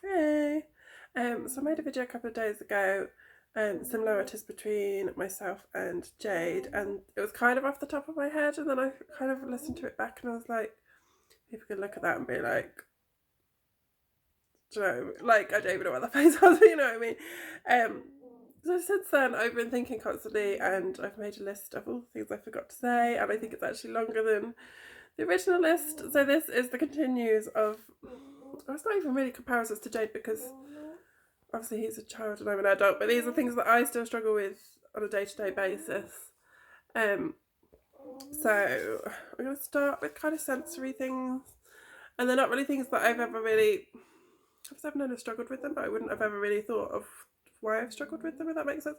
Hey. So I made a video a couple of days ago, similarities between myself and Jade, and it was kind of off the top of my head, and then I kind of listened to it back, and I was like, people could look at that and be like, do you know, like I don't even know what the face was, you know what I mean? So since then, I've been thinking constantly, and I've made a list of all the things I forgot to say, and I think it's actually longer than the original list. So this is the continues of. Oh, it's not even really comparisons to Jade because obviously he's a child and I'm an adult, but these are things that I still struggle with on a day-to-day basis. Um, so I'm going to start with kind of sensory things, and they're not really things that I've ever really. I've never struggled with them, but I wouldn't have ever really thought of why I've struggled with them, if that makes sense.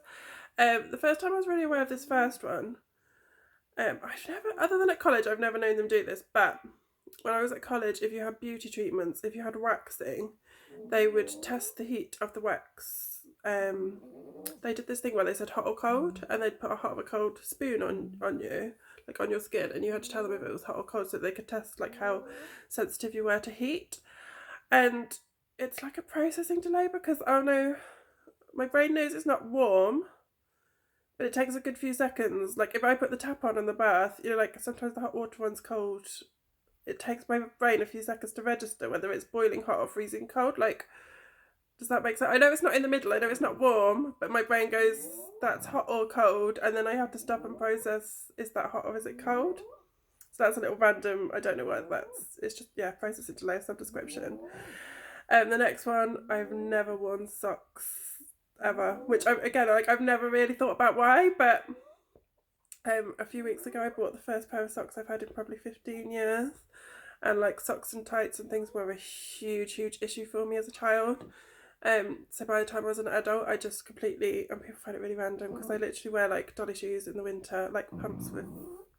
The first time I was really aware of this first one, I've never, other than at college, I've never known them do this, but when I was at college, if you had beauty treatments, if you had waxing, they would test the heat of the wax. They did this thing where they said hot or cold, and they'd put a hot or cold spoon on you, like on your skin, and you had to tell them if it was hot or cold so they could test like how sensitive you were to heat. And it's like a processing delay because, oh no, my brain knows it's not warm, but it takes a good few seconds. Like if I put the tap on in the bath, you know, like sometimes the hot water one's cold. It takes my brain a few seconds to register whether it's boiling hot or freezing cold. Like, does that make sense? I know it's not in the middle, I know it's not warm, but my brain goes, that's hot or cold, and then I have to stop and process, is that hot or is it cold? So that's a little random, I don't know what that's, it's just, yeah, processing delay, some description. The next one, I've never worn socks ever, which again, like I've never really thought about why, but a few weeks ago I bought the first pair of socks I've had in probably 15 years, and like socks and tights and things were a huge issue for me as a child. So by the time I was an adult, I just completely, and people find it really random because I literally wear like dolly shoes in the winter, like pumps with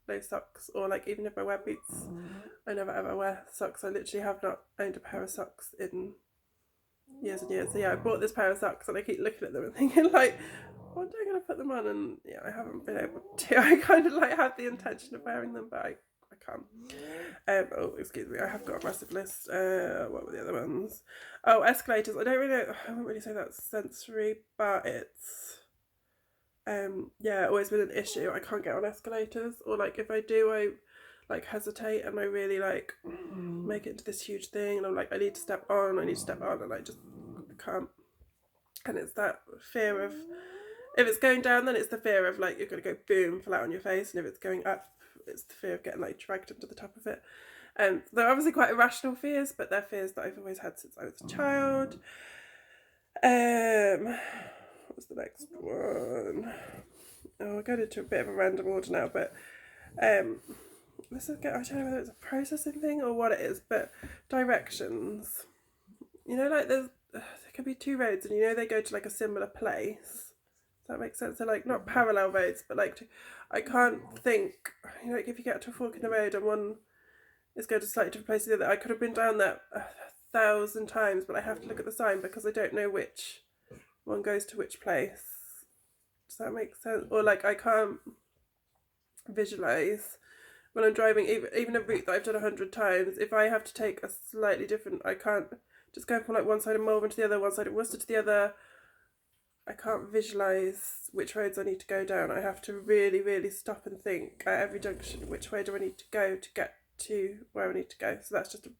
no socks, or like even if I wear boots, I never ever wear socks. I literally have not owned a pair of socks in years and years. So yeah, I bought this pair of socks and I keep looking at them and thinking like, when am I going to put them on? And yeah, I haven't been able to. I kind of like have the intention of wearing them, but I can't. Oh, excuse me, I have got a massive list. What were the other ones? Oh, escalators. I wouldn't really say that's sensory, but it's yeah, always been an issue. I can't get on escalators, or like if I do, I like hesitate and I really like make it into this huge thing, and I'm like, I need to step on, and I just can't. And it's that fear of, if it's going down, then it's the fear of like you're gonna go boom, flat on your face, and if it's going up, it's the fear of getting like dragged into the top of it. They're obviously quite irrational fears, but they're fears that I've always had since I was a child. What was the next one? Oh, I'll go into a bit of a random order now, but this is, I don't know whether it's a processing thing or what it is, but directions. You know, like there could be two roads, and you know they go to like a similar place. Does that make sense? So like not parallel roads, but like I can't think. You know, like if you get to a fork in the road and one is going to a slightly different place to the other, I could have been down that 1,000 times, but I have to look at the sign because I don't know which one goes to which place. Does that make sense? Or like I can't visualize when I'm driving, even a route that I've done 100 times. If I have to take a slightly different, I can't just go from like one side of Malvern to the other, one side of Worcester to the other. I can't visualise which roads I need to go down. I have to really stop and think at every junction, which way do I need to go to get to where I need to go. So that's just a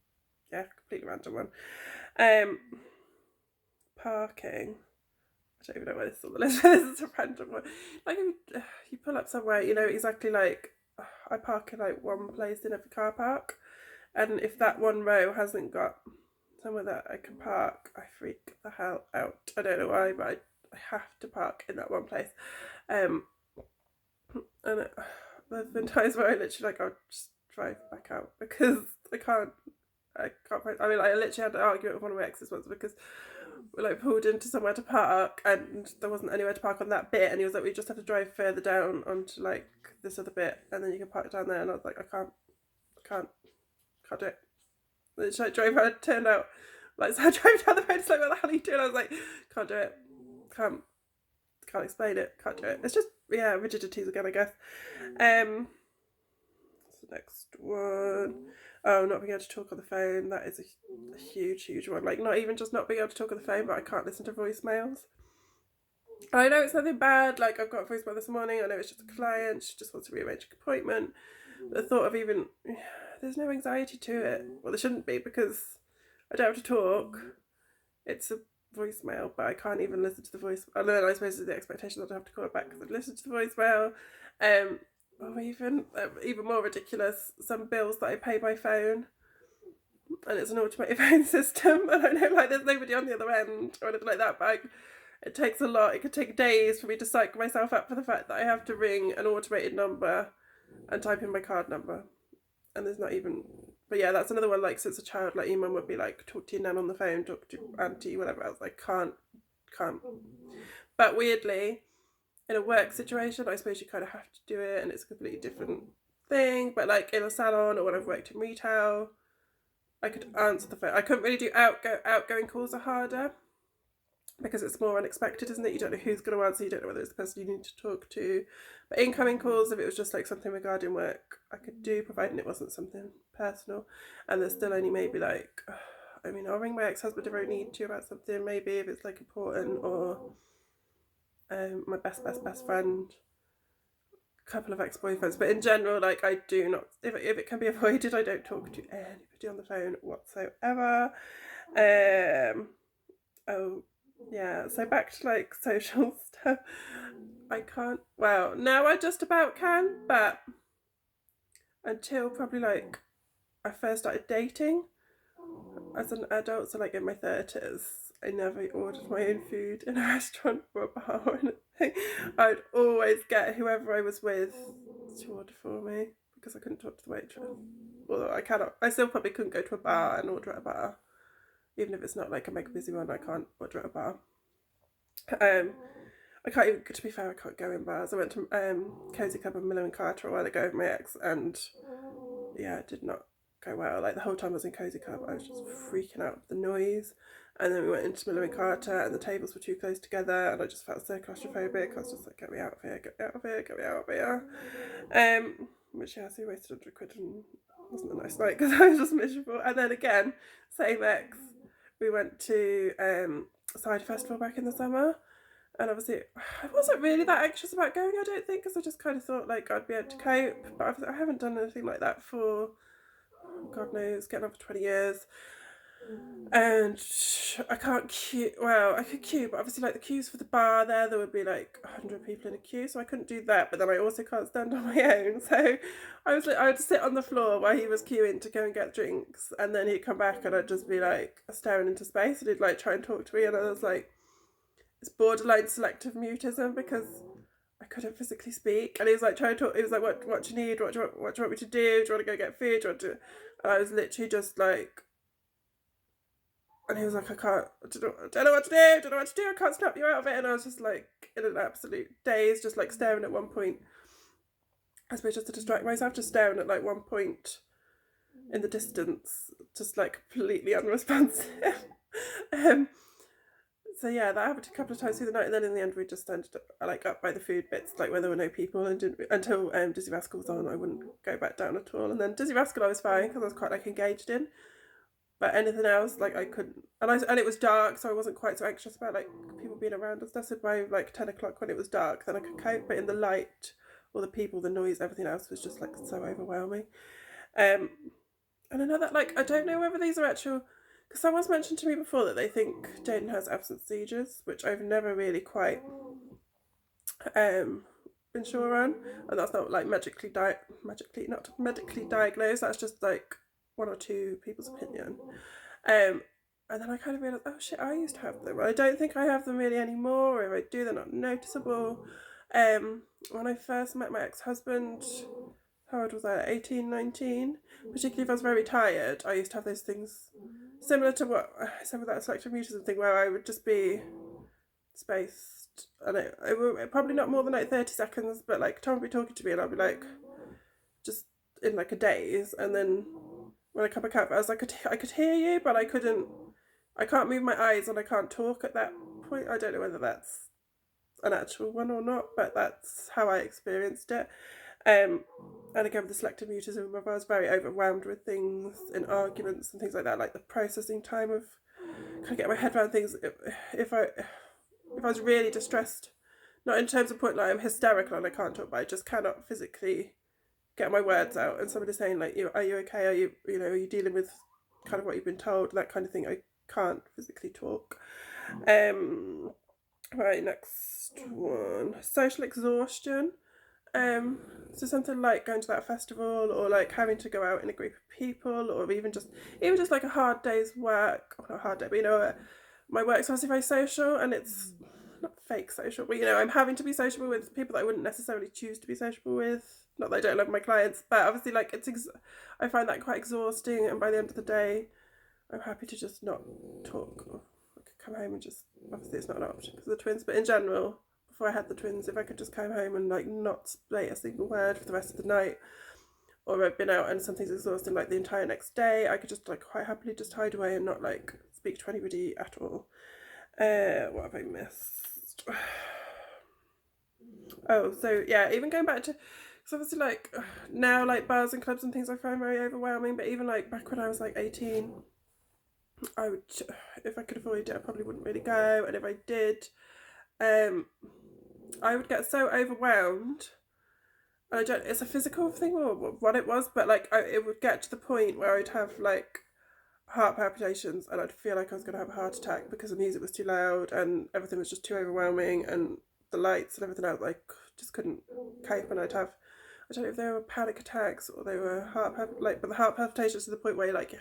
completely random one. Parking. I don't even know why this is on the list. This is a random one. Like if you pull up somewhere, you know exactly like I park in like one place in every car park, and if that one row hasn't got somewhere that I can park, I freak the hell out. I don't know why, but I have to park in that one place. And there's been times where I literally like I'll just drive back out because I can't. I mean, I literally had an argument with one of my exes once because we like pulled into somewhere to park and there wasn't anywhere to park on that bit, and he was like, we just have to drive further down onto like this other bit and then you can park down there, and I was like, I can't do it. Literally I drove around, turned out like, so I drove down the road, it's like, what the hell are you doing? I was like, can't do it, can't explain it, can't do it. It's just, yeah, rigidities again, I guess. What's the next one? Oh, not being able to talk on the phone, that is a huge one. Like, not even just not being able to talk on the phone, but I can't listen to voicemails. I know it's nothing bad, like I've got a voicemail this morning, I know it's just a client, she just wants to rearrange an appointment. The thought of even, there's no anxiety to it. Well, there shouldn't be, because I don't have to talk. It's a voicemail, but I can't even listen to the voice. I know, I suppose it's the expectation that I have to call it back because I've listened to the voicemail. Or even more ridiculous, some bills that I pay by phone, and it's an automated phone system, and I know like there's nobody on the other end or anything like that, but it takes a lot. It could take days for me to psych myself up for the fact that I have to ring an automated number and type in my card number, and there's not even. But yeah, that's another one. Like, since a child, like your mum would be like, talk to your nan on the phone, talk to your auntie, whatever else. I can't. But weirdly, in a work situation, I suppose you kind of have to do it, and it's a completely different thing. But like in a salon or when I've worked in retail, I could answer the phone. I couldn't really do outgoing calls are harder because it's more unexpected, isn't it? You don't know who's going to answer. You don't know whether it's the person you need to talk to. But incoming calls, if it was just like something regarding work, I could do, providing it wasn't something personal. And there's still only maybe like, I mean, I'll ring my ex-husband if I need to about something, maybe if it's like important, or my best friend, a couple of ex-boyfriends. But in general, like, I do not, if it can be avoided, I don't talk to anybody on the phone whatsoever. Oh yeah, so back to like social stuff. I can't, well, now I just about can, but until probably like I first started dating as an adult, so like in my 30s, I never ordered my own food in a restaurant or a bar or anything. I'd always get whoever I was with to order for me because I couldn't talk to the waitress. Although I still probably couldn't go to a bar and order at a bar. Even if it's not like a mega busy one, I can't order at a bar. I can't even, to be fair, I can't go in bars. I went to Cozy Club and Miller and Carter a while ago with my ex, and yeah, it did not go well. Like the whole time I was in Cozy Club, I was just freaking out with the noise. And then we went into Miller and Carter, and the tables were too close together, and I just felt so claustrophobic. I was just like, get me out of here, get me out of here, get me out of here. Which yeah, so we wasted £100 and wasn't a nice night because I was just miserable. And then again, same ex, we went to Cider Festival back in the summer, and obviously I wasn't really that anxious about going, I don't think, because I just kind of thought like I'd be able to cope, but I haven't done anything like that for, God knows, getting on for 20 years. And I can't queue. Well, I could queue, but obviously, like the queues for the bar there would be like 100 people in a queue, so I couldn't do that. But then I also can't stand on my own, so I would sit on the floor while he was queuing to go and get drinks, and then he'd come back, and I'd just be like staring into space, and he'd like try and talk to me, and I was like, it's borderline selective mutism because I couldn't physically speak, and he was like trying to talk. He was like, "What do you need? What do you want me to do? Do you want to go get food? Do you want to?" And I was literally just like. And he was like, I don't know what to do, I can't snap you out of it. And I was just like in an absolute daze, just like staring at one point. I suppose just to distract myself, just staring at like one point in the distance, just like completely unresponsive. So yeah, that happened a couple of times through the night, and then in the end we just ended up like up by the food bits, like where there were no people, and until Dizzy Rascal was on, I wouldn't go back down at all. And then Dizzy Rascal I was fine because I was quite like engaged in. But anything else, like I couldn't, and it was dark, so I wasn't quite so anxious about like people being around and stuff. So by like 10 o'clock when it was dark, then I could cope. But in the light, all the people, the noise, everything else was just like so overwhelming. And I know that like I don't know whether these are actual, because someone's mentioned to me before that they think Jaden has absence seizures, which I've never really quite been sure on, and that's not like medically diagnosed. That's just like one or two people's opinion. And then I kind of realised, oh shit, I used to have them. I don't think I have them really anymore, or if I do, they're not noticeable. When I first met my ex-husband, how old was I? 18, 19. Particularly if I was very tired, I used to have those things similar to some of that selective mutism thing, where I would just be spaced, and it probably not more than like 30 seconds, but like Tom would be talking to me and I'd be like just in like a daze, and then when I come back out, I was like, I could hear you, but I can't move my eyes and I can't talk at that point. I don't know whether that's an actual one or not, but that's how I experienced it. And again, with the selective mutism, I was very overwhelmed with things in arguments and things like that, like the processing time of kind of getting my head around things. If I was really distressed, not in terms of point like I'm hysterical and I can't talk, but I just cannot physically get my words out, and somebody saying like, are you okay? Are you are you dealing with kind of what you've been told? That kind of thing. I can't physically talk. Right, next one. Social exhaustion. So something like going to that festival, or like having to go out in a group of people, or even just like a hard day's work. Or not a hard day, but my work's obviously very social, and it's not fake social, but I'm having to be sociable with people that I wouldn't necessarily choose to be sociable with. Not that I don't love my clients, but obviously like I find that quite exhausting, and by the end of the day, I'm happy to just not talk, or I could come home and just, obviously it's not an option because of the twins, but in general, before I had the twins, if I could just come home and like not say a single word for the rest of the night, or I've been out and something's exhausting like the entire next day, I could just like quite happily just hide away and not like speak to anybody at all. What have I missed? Oh, so yeah, even going back to, because obviously like now like bars and clubs and things I find very overwhelming, but even like back when I was like 18, I would, if I could avoid it, I probably wouldn't really go, and if I did, I would get so overwhelmed. I don't, it's a physical thing or what it was, but like it would get to the point where I'd have like heart palpitations, and I'd feel like I was going to have a heart attack because the music was too loud and everything was just too overwhelming, and the lights and everything else, like just couldn't cope, and I'd have, I don't know if they were panic attacks or they were but the heart palpitations to the point where like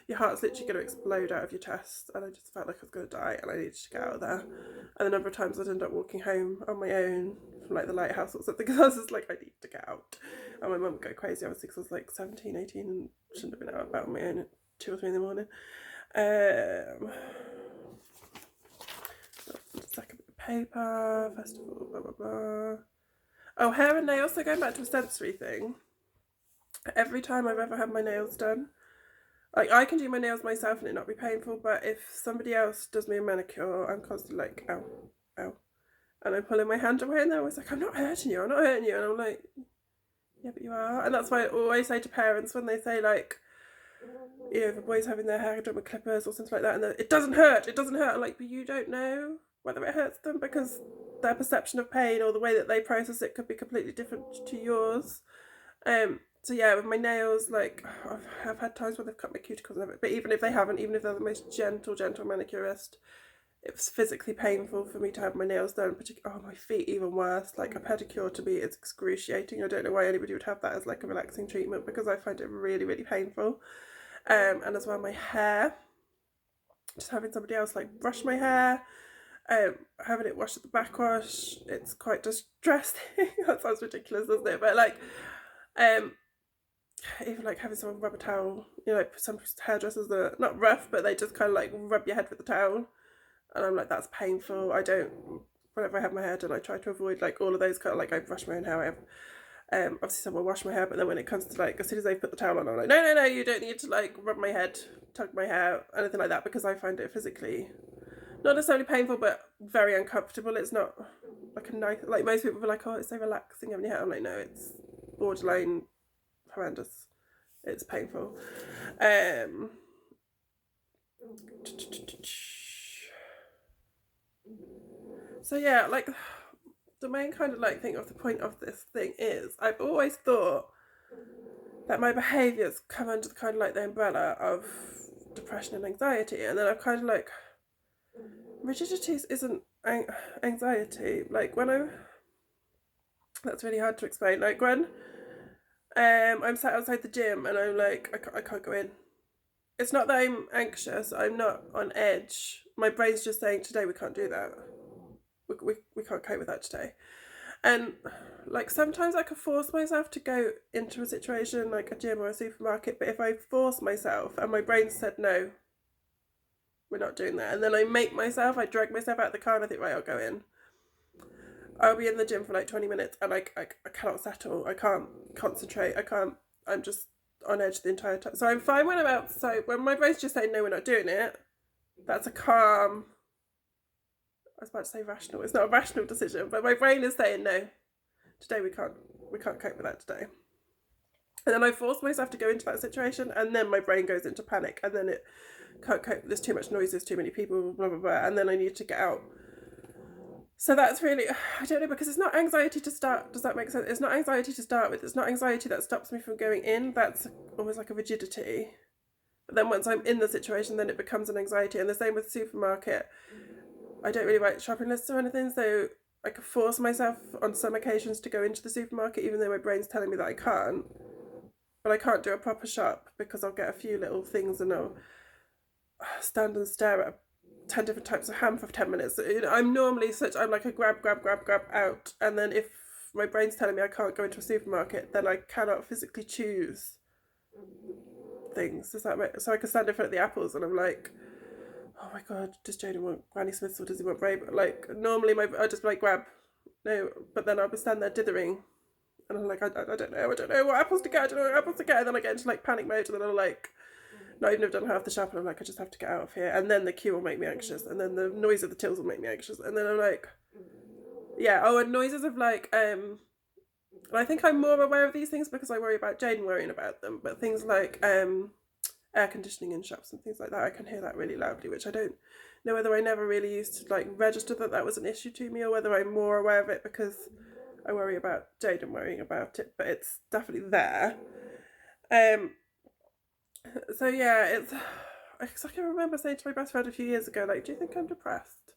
your heart's literally going to explode out of your chest, and I just felt like I was going to die and I needed to get out of there. And the number of times I'd end up walking home on my own from like the lighthouse or something, because I was just like, I need to get out. And my mum would go crazy, obviously, because I was like 17, 18 and shouldn't have been out about on my own at 2 or 3 in the morning. Second bit of paper, festival, blah blah blah. Oh, hair and nails. So going back to a sensory thing, every time I've ever had my nails done, like I can do my nails myself and it not be painful, but if somebody else does me a manicure, I'm constantly like, ow, ow, and I'm pulling my hand away, and they're always like, I'm not hurting you, and I'm like, yeah, but you are. And that's why I always say to parents when they say like, if a boy's having their hair done with clippers or something like that, and it doesn't hurt, I'm like, but you don't know whether it hurts them, because their perception of pain or the way that they process it could be completely different to yours. So yeah, with my nails, like I've had times where they've cut my cuticles and everything, but even if they haven't, even if they're the most gentle manicurist, it was physically painful for me to have my nails done. Oh, my feet even worse. Like a pedicure to me is excruciating. I don't know why anybody would have that as like a relaxing treatment, because I find it really, really painful. And as well, my hair, just having somebody else like brush my hair, having it washed at the backwash, it's quite distressing. That sounds ridiculous, doesn't it? But like, even like having someone rub a towel, like some hairdressers are not rough, but they just kind of like rub your head with the towel, and I'm like, that's painful. Whenever I have my hair done, I try to avoid like all of those kind of, like I brush my own hair. Obviously someone wash my hair, but then when it comes to like, as soon as they put the towel on, I'm like, no, you don't need to like rub my head, tug my hair, anything like that, because I find it physically not necessarily painful, but very uncomfortable. It's not like a nice, like most people are like, oh, it's so relaxing having your hair. I'm like, no, it's borderline horrendous. It's painful. So yeah, like the main kind of like thing of the point of this thing is, I've always thought that my behaviours come under the kind of like the umbrella of depression and anxiety, and then I've kind of like, rigidity isn't anxiety. Like that's really hard to explain. Like when I'm sat outside the gym and I'm like, I can't go in. It's not that I'm anxious, I'm not on edge. My brain's just saying, today we can't do that. We can't cope with that today. And like sometimes I could force myself to go into a situation like a gym or a supermarket, but if I force myself and my brain said no, we're not doing that, and then I drag myself out of the car and I think, right, I'll go in. I'll be in the gym for like 20 minutes and I cannot settle, I can't concentrate, I'm just on edge the entire time. So I'm fine when I'm outside. When my brain's just saying no, we're not doing it, that's a calm, I was about to say rational, it's not a rational decision, but my brain is saying no, today we can't cope with that today. And then I force myself to go into that situation, and then my brain goes into panic, and then it can't cope, there's too much noise, there's too many people, blah, blah, blah, and then I need to get out. So that's really, I don't know, because it's not anxiety to start, does that make sense? It's not anxiety to start with, it's not anxiety that stops me from going in, that's almost like a rigidity. But then once I'm in the situation, then it becomes an anxiety. And the same with the supermarket. I don't really write shopping lists or anything, so I can force myself on some occasions to go into the supermarket, even though my brain's telling me that I can't. But I can't do a proper shop because I'll get a few little things and I'll stand and stare at 10 different types of ham for 10 minutes. I'm normally I'm like a grab out. And then if my brain's telling me I can't go into a supermarket, then I cannot physically choose things. Does that make, so I can stand in front of the apples and I'm like, oh my god, does Jaden want Granny Smiths or does he want Brave? Like normally I'll just be like grab, no, but then I'll be standing there dithering and I'm like, I don't know what apples to get, and then I get into like panic mode and then I'm like, not even have done half the shop and I'm like, I just have to get out of here, and then the queue will make me anxious, and then the noise of the tills will make me anxious, and then I'm like, yeah, oh, and noises of like, I think I'm more aware of these things because I worry about Jaden worrying about them, but things like air conditioning in shops and things like that, I can hear that really loudly, which I don't know whether I never really used to like register that was an issue to me, or whether I'm more aware of it because I worry about Jaden worrying about it, but it's definitely there. So yeah, it's I can remember saying to my best friend a few years ago, like, do you think I'm depressed?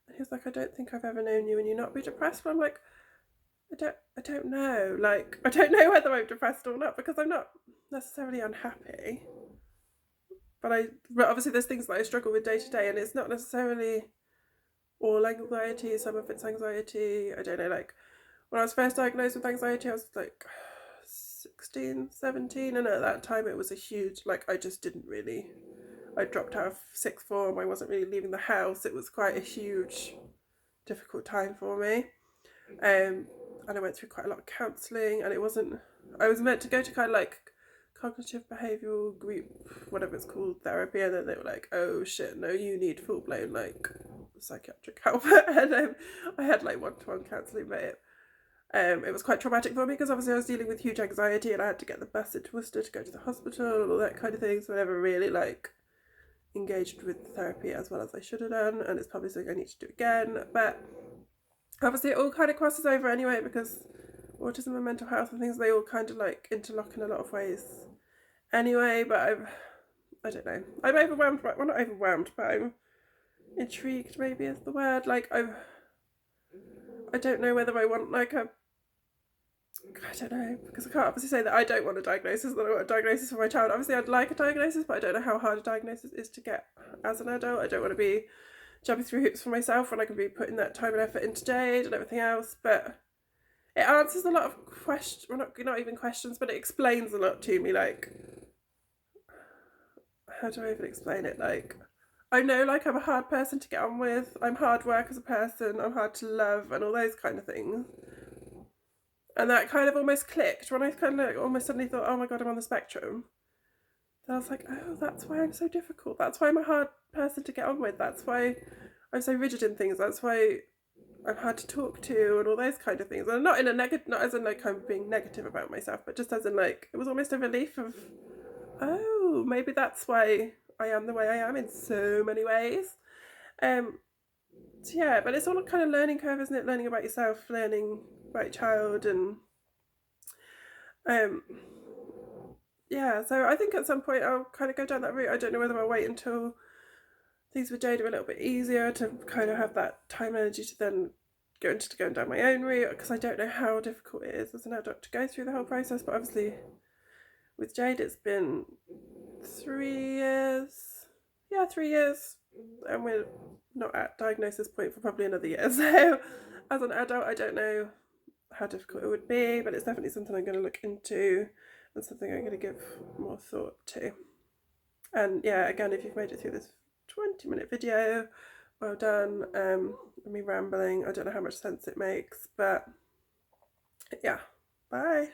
And he was like, I don't think I've ever known you and you not be depressed. But I'm like, I don't know. Like, I don't know whether I'm depressed or not because I'm not necessarily unhappy. But obviously there's things that I struggle with day to day, and it's not necessarily all anxiety. Some of it's anxiety. I don't know, like when I was first diagnosed with anxiety, I was like 16, 17, and at that time it was a huge, like, I just didn't really, I dropped out of sixth form, I wasn't really leaving the house, it was quite a huge, difficult time for me. And I went through quite a lot of counselling, and it wasn't, I was meant to go to kind of like cognitive behavioural group, whatever it's called, therapy, and then they were like, oh shit, no, you need full blown like psychiatric help. And I had like one-to-one counselling, but it was quite traumatic for me because obviously I was dealing with huge anxiety and I had to get the bus into Worcester to go to the hospital and all that kind of thing, so I never really like engaged with therapy as well as I should have done, and it's probably something I need to do again. But obviously it all kind of crosses over anyway, because autism and mental health and things, they all kind of like interlock in a lot of ways anyway. But I don't know, I'm overwhelmed, well, not overwhelmed, but I'm intrigued maybe is the word. Like I don't know whether I want like I don't know, because I can't obviously say that I don't want a diagnosis, that I want a diagnosis for my child. Obviously I'd like a diagnosis, but I don't know how hard a diagnosis is to get as an adult. I don't want to be jumping through hoops for myself when I can be putting that time and effort into Jade and everything else. But it answers a lot of questions, well, not even questions, but it explains a lot to me. Like, how do I even explain it? Like, I know like I'm a hard person to get on with, I'm hard work as a person, I'm hard to love and all those kind of things. And that kind of almost clicked when I kind of like almost suddenly thought, oh my god, I'm on the spectrum. And I was like, oh, that's why I'm so difficult. That's why I'm a hard person to get on with. That's why I'm so rigid in things. That's why I'm hard to talk to and all those kind of things. And not in a negative, not as in like I'm being negative about myself, but just as in like, it was almost a relief of, oh, maybe that's why I am the way I am in so many ways. So yeah, but it's all a kind of learning curve, isn't it? Learning about yourself, learning about your child, and yeah, so I think at some point I'll kind of go down that route. I don't know whether I'll wait until things with Jade are a little bit easier to kind of have that time and energy to then go into going down my own route, because I don't know how difficult it is as an adult to go through the whole process. But obviously with Jade it's been 3 years, yeah, 3 years, and we're not at diagnosis point for probably another year. So as an adult I don't know how difficult it would be, but it's definitely something I'm going to look into and something I'm going to give more thought to. And yeah, again, if you've made it through this 20-minute video, well done. Me rambling, I don't know how much sense it makes, but yeah, bye.